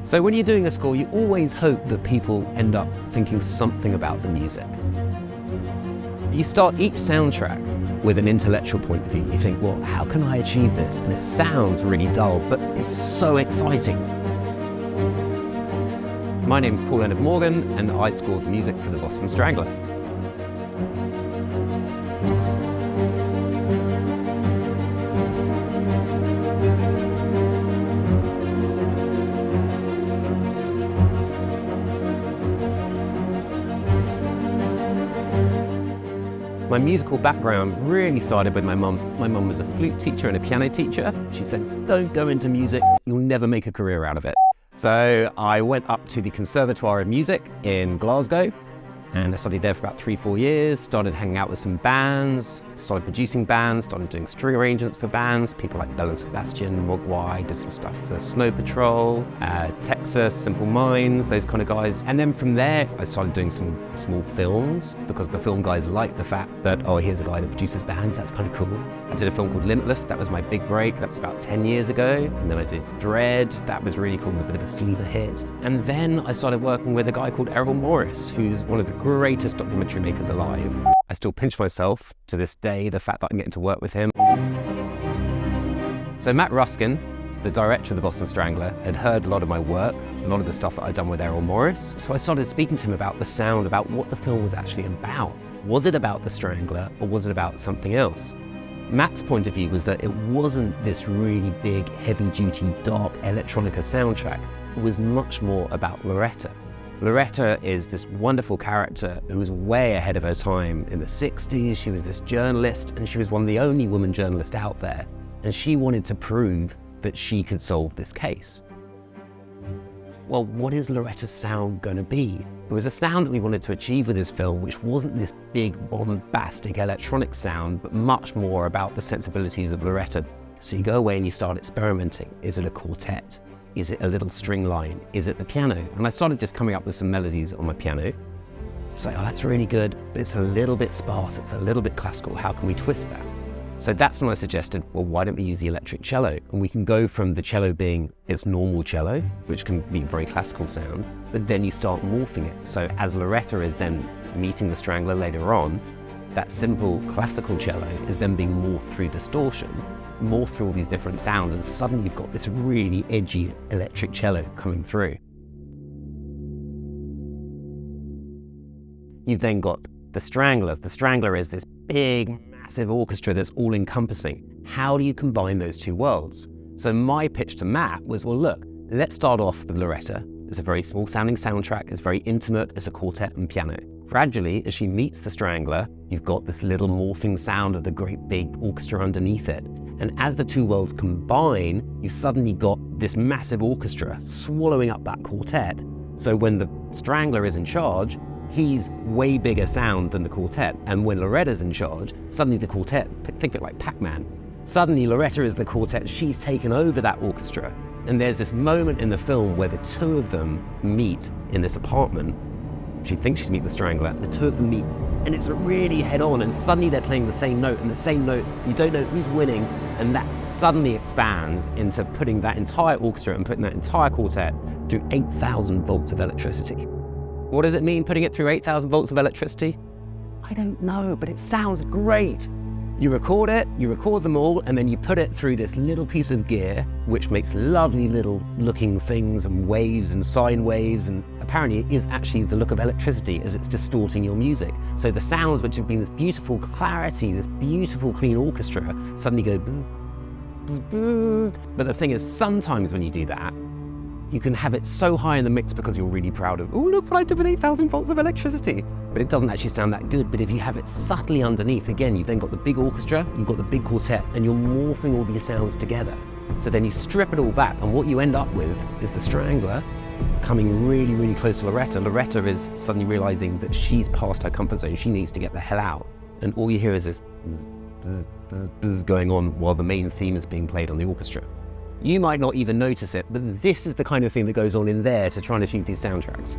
So when you're doing a score, you always hope that people end up thinking something about the music. You start each soundtrack with an intellectual point of view. You think, well, how can I achieve this? And it sounds really dull, but it's so exciting. My name's Paul Leonard Morgan, and I scored the music for The Boston Strangler. My musical background really started with my mum. My mum was a flute teacher and a piano teacher. She said, don't go into music, you'll never make a career out of it. So I went up to the Conservatoire of Music in Glasgow, and I studied there for about 3-4 years, started hanging out with some bands, started producing bands, started doing string arrangements for bands, people like Belle and Sebastian, Mogwai, did some stuff for Snow Patrol, Texas, Simple Minds, those kind of guys. And then from there, I started doing some small films because the film guys liked the fact that, oh, here's a guy that produces bands, that's kind of cool. I did a film called Limitless, that was my big break, that was about 10 years ago. And then I did Dread, that was really cool, a bit of a sleeper hit. And then I started working with a guy called Errol Morris, who's one of the greatest documentary makers alive. I still pinch myself to this day, the fact that I'm getting to work with him. So Matt Ruskin, the director of The Boston Strangler, had heard a lot of my work, a lot of the stuff that I'd done with Errol Morris. So I started speaking to him about the sound, about what the film was actually about. Was it about The Strangler, or was it about something else? Matt's point of view was that it wasn't this really big, heavy-duty, dark electronica soundtrack. It was much more about Loretta. Loretta is this wonderful character who was way ahead of her time. In the 60s, she was this journalist, and she was one of the only women journalists out there. And she wanted to prove that she could solve this case. Well, what is Loretta's sound going to be? It was a sound that we wanted to achieve with this film, which wasn't this big, bombastic electronic sound, but much more about the sensibilities of Loretta. So you go away and you start experimenting. Is it a quartet? Is it a little string line? Is it the piano? And I started just coming up with some melodies on my piano. It's like, oh, that's really good, but it's a little bit sparse, it's a little bit classical. How can we twist that? So that's when I suggested, well, why don't we use the electric cello? And we can go from the cello being its normal cello, which can be very classical sound, but then you start morphing it. So as Loretta is then meeting the Strangler later on, that simple classical cello is then being morphed through distortion, morphed through all these different sounds, and suddenly you've got this really edgy electric cello coming through. You've then got the Strangler. The Strangler is this big, massive orchestra that's all-encompassing. How do you combine those two worlds? So my pitch to Matt was, well, look, let's start off with Loretta. It's a very small-sounding soundtrack. It's very intimate. It's a quartet and piano. Gradually, as she meets the Strangler, you've got this little morphing sound of the great big orchestra underneath it. And as the two worlds combine, you've suddenly got this massive orchestra swallowing up that quartet. So when the Strangler is in charge, he's way bigger sound than the quartet. And when Loretta's in charge, suddenly the quartet, think of it like Pac-Man. Suddenly Loretta is the quartet, she's taken over that orchestra. And there's this moment in the film where the two of them meet in this apartment. She thinks she's meeting the Strangler, the two of them meet, and it's really head-on, and suddenly they're playing the same note, and the same note, you don't know who's winning, and that suddenly expands into putting that entire orchestra and putting that entire quartet through 8,000 volts of electricity. What does it mean, putting it through 8,000 volts of electricity? I don't know, but it sounds great. You record it, you record them all, and then you put it through this little piece of gear, which makes lovely little looking things and waves and sine waves, and apparently it is actually the look of electricity as it's distorting your music. So the sounds, which have been this beautiful clarity, this beautiful clean orchestra, suddenly go bzz, bzz, bzz. But the thing is, sometimes when you do that, you can have it so high in the mix because you're really proud of, oh, look what I did with 8,000 volts of electricity. But it doesn't actually sound that good. But if you have it subtly underneath, again, you've then got the big orchestra, you've got the big quartet, and you're morphing all these sounds together. So then you strip it all back, and what you end up with is the Strangler coming really, really close to Loretta. Loretta is suddenly realizing that she's past her comfort zone. She needs to get the hell out. And all you hear is this bzz, bzz, bzz, bzz going on while the main theme is being played on the orchestra. You might not even notice it, but this is the kind of thing that goes on in there to try and achieve these soundtracks.